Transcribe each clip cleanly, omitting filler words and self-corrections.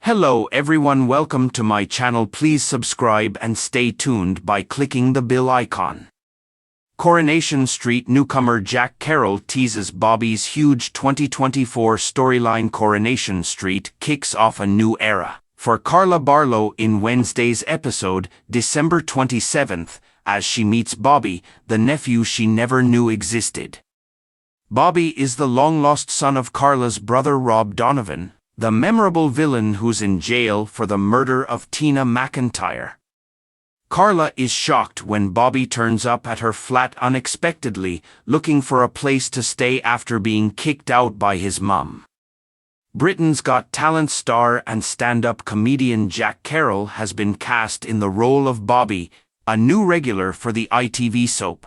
Hello everyone, welcome to my channel. Please subscribe and stay tuned by clicking the bell icon. Coronation Street newcomer Jack Carroll teases Bobby's huge 2024 storyline. Coronation Street kicks off a new era for Carla Barlow in Wednesday's episode, December 27th, as she meets Bobby, the nephew she never knew existed. Bobby is the long-lost son of Carla's brother Rob Donovan, the memorable villain who's in jail for the murder of Tina McIntyre. Carla is shocked when Bobby turns up at her flat unexpectedly, looking for a place to stay after being kicked out by his mum. Britain's Got Talent star and stand-up comedian Jack Carroll has been cast in the role of Bobby, a new regular for the ITV soap.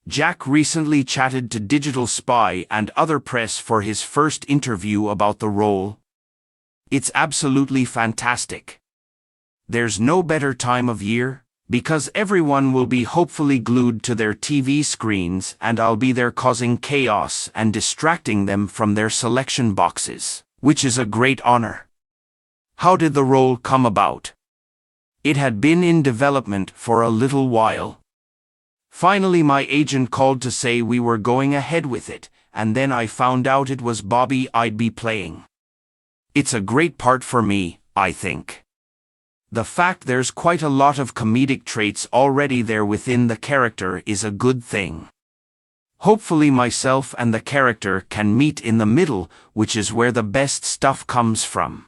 Jack recently chatted to Digital Spy and other press for his first interview about the role. It's absolutely fantastic. There's no better time of year, because everyone will be hopefully glued to their TV screens and I'll be there causing chaos and distracting them from their selection boxes, which is a great honor. How did the role come about? It had been in development for a little while. Finally my agent called to say we were going ahead with it, and then I found out it was Bobby I'd be playing. It's a great part for me, I think. The fact there's quite a lot of comedic traits already there within the character is a good thing. Hopefully myself and the character can meet in the middle, which is where the best stuff comes from.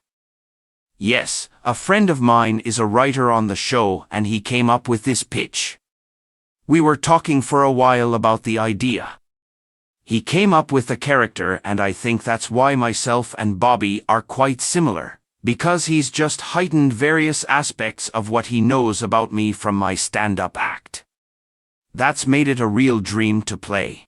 Yes, a friend of mine is a writer on the show and he came up with this pitch. We were talking for a while about the idea. He came up with the character, and I think that's why myself and Bobby are quite similar, because he's just heightened various aspects of what he knows about me from my stand-up act. That's made it a real dream to play.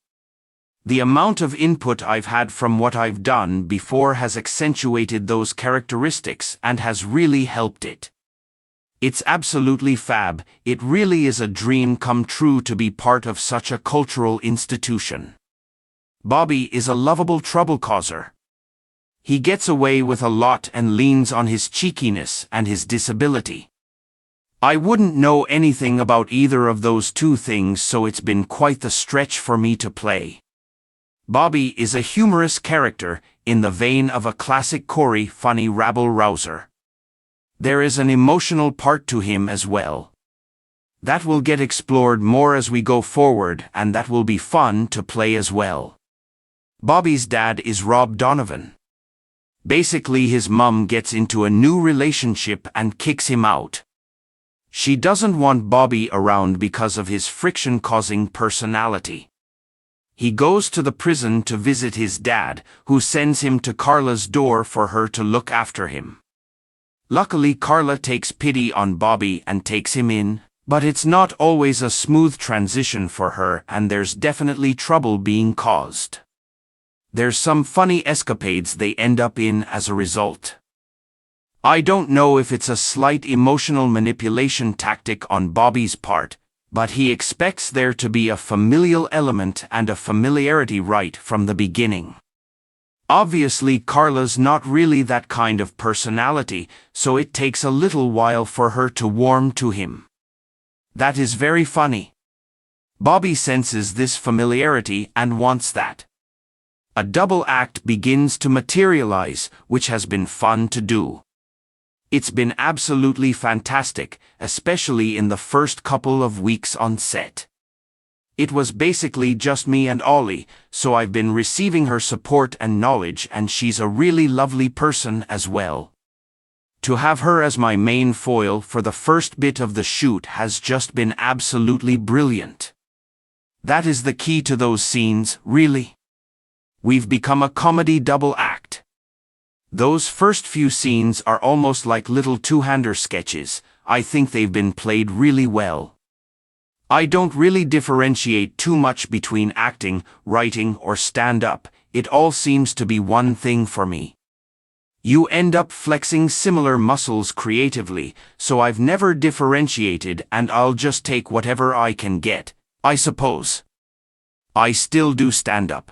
The amount of input I've had from what I've done before has accentuated those characteristics and has really helped it. It's absolutely fab. It really is a dream come true to be part of such a cultural institution. Bobby is a lovable trouble causer. He gets away with a lot and leans on his cheekiness and his disability. I wouldn't know anything about either of those two things, so it's been quite the stretch for me to play. Bobby is a humorous character, in the vein of a classic Corey funny rabble-rouser. There is an emotional part to him as well. That will get explored more as we go forward, and that will be fun to play as well. Bobby's dad is Rob Donovan. Basically his mum gets into a new relationship and kicks him out. She doesn't want Bobby around because of his friction-causing personality. He goes to the prison to visit his dad, who sends him to Carla's door for her to look after him. Luckily Carla takes pity on Bobby and takes him in, but it's not always a smooth transition for her and there's definitely trouble being caused. There's some funny escapades they end up in as a result. I don't know if it's a slight emotional manipulation tactic on Bobby's part, but he expects there to be a familial element and a familiarity right from the beginning. Obviously Carla's not really that kind of personality, so it takes a little while for her to warm to him. That is very funny. Bobby senses this familiarity and wants that. A double act begins to materialize, which has been fun to do. It's been absolutely fantastic, especially in the first couple of weeks on set. It was basically just me and Ollie, so I've been receiving her support and knowledge, and she's a really lovely person as well. To have her as my main foil for the first bit of the shoot has just been absolutely brilliant. That is the key to those scenes, really. We've become a comedy double act. Those first few scenes are almost like little two-hander sketches. I think they've been played really well. I don't really differentiate too much between acting, writing, or stand-up. It all seems to be one thing for me. You end up flexing similar muscles creatively, so I've never differentiated and I'll just take whatever I can get, I suppose. I still do stand-up.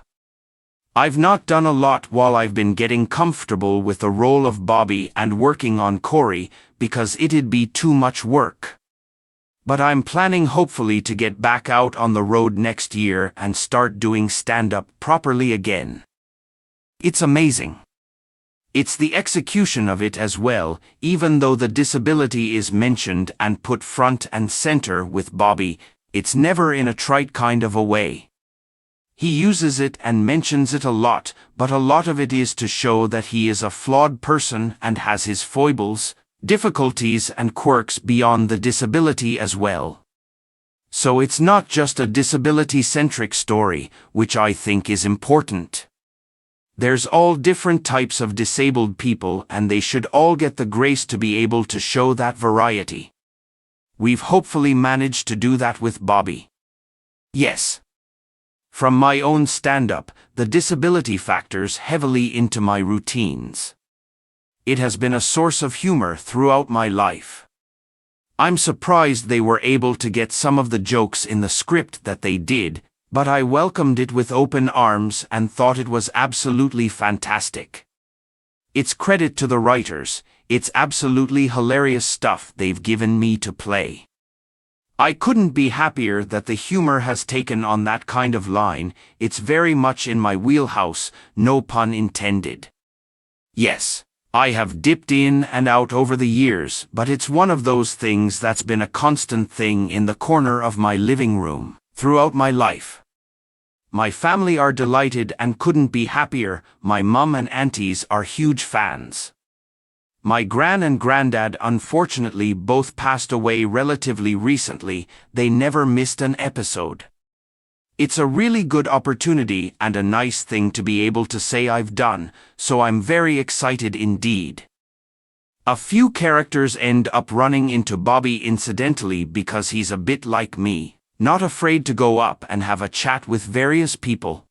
I've not done a lot while I've been getting comfortable with the role of Bobby and working on Corey because it'd be too much work. But I'm planning hopefully to get back out on the road next year and start doing stand-up properly again. It's amazing. It's the execution of it as well, even though the disability is mentioned and put front and center with Bobby, it's never in a trite kind of a way. He uses it and mentions it a lot, but a lot of it is to show that he is a flawed person and has his foibles, difficulties and quirks beyond the disability as well. So it's not just a disability-centric story, which I think is important. There's all different types of disabled people and they should all get the grace to be able to show that variety. We've hopefully managed to do that with Bobby. Yes. From my own stand-up, the disability factors heavily into my routines. It has been a source of humor throughout my life. I'm surprised they were able to get some of the jokes in the script that they did, but I welcomed it with open arms and thought it was absolutely fantastic. It's credit to the writers, it's absolutely hilarious stuff they've given me to play. I couldn't be happier that the humor has taken on that kind of line, it's very much in my wheelhouse, no pun intended. Yes, I have dipped in and out over the years, but it's one of those things that's been a constant thing in the corner of my living room, throughout my life. My family are delighted and couldn't be happier, my mum and aunties are huge fans. My gran and granddad unfortunately both passed away relatively recently, they never missed an episode. It's a really good opportunity and a nice thing to be able to say I've done, so I'm very excited indeed. A few characters end up running into Bobby incidentally because he's a bit like me, not afraid to go up and have a chat with various people.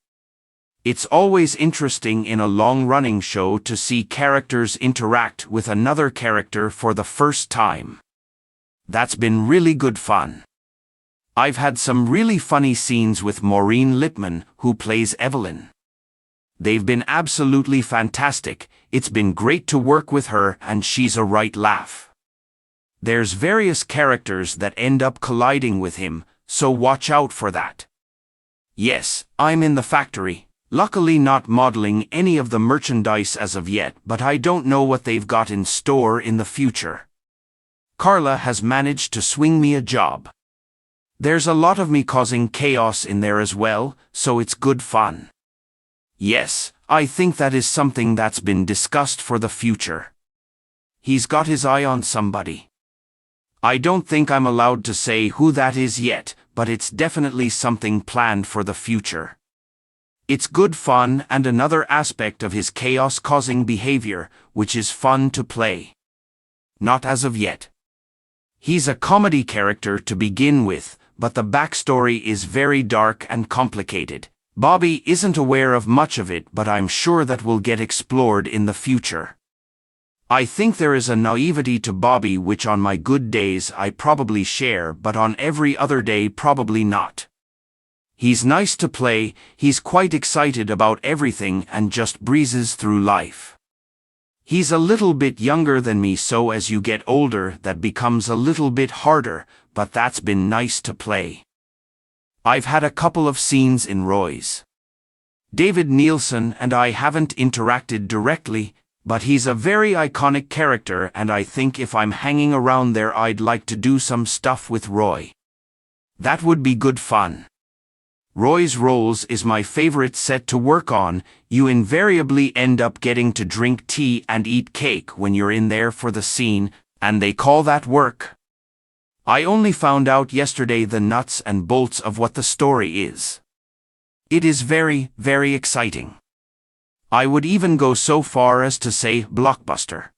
It's always interesting in a long-running show to see characters interact with another character for the first time. That's been really good fun. I've had some really funny scenes with Maureen Lipman, who plays Evelyn. They've been absolutely fantastic, it's been great to work with her and she's a right laugh. There's various characters that end up colliding with him, so watch out for that. Yes, I'm in the factory. Luckily not modeling any of the merchandise as of yet, but I don't know what they've got in store in the future. Carla has managed to swing me a job. There's a lot of me causing chaos in there as well, so it's good fun. Yes, I think that is something that's been discussed for the future. He's got his eye on somebody. I don't think I'm allowed to say who that is yet, but it's definitely something planned for the future. It's good fun and another aspect of his chaos-causing behavior, which is fun to play. Not as of yet. He's a comedy character to begin with, but the backstory is very dark and complicated. Bobby isn't aware of much of it, but I'm sure that will get explored in the future. I think there is a naivety to Bobby which on my good days I probably share, but on every other day probably not. He's nice to play, he's quite excited about everything and just breezes through life. He's a little bit younger than me, so as you get older that becomes a little bit harder, but that's been nice to play. I've had a couple of scenes in Roy's. David Nielsen and I haven't interacted directly, but he's a very iconic character and I think if I'm hanging around there I'd like to do some stuff with Roy. That would be good fun. Roy's roles is my favorite set to work on. You invariably end up getting to drink tea and eat cake when you're in there for the scene, and they call that work. I only found out yesterday the nuts and bolts of what the story is. It is very, very exciting. I would even go so far as to say blockbuster.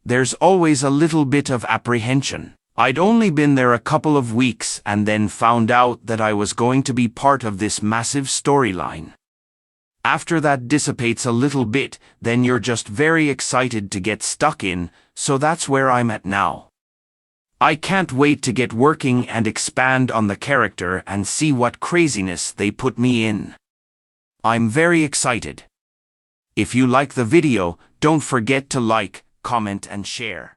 There's always a little bit of apprehension. I'd only been there a couple of weeks and then found out that I was going to be part of this massive storyline. After that dissipates a little bit, then you're just very excited to get stuck in, so that's where I'm at now. I can't wait to get working and expand on the character and see what craziness they put me in. I'm very excited. If you like the video, don't forget to like, comment and share.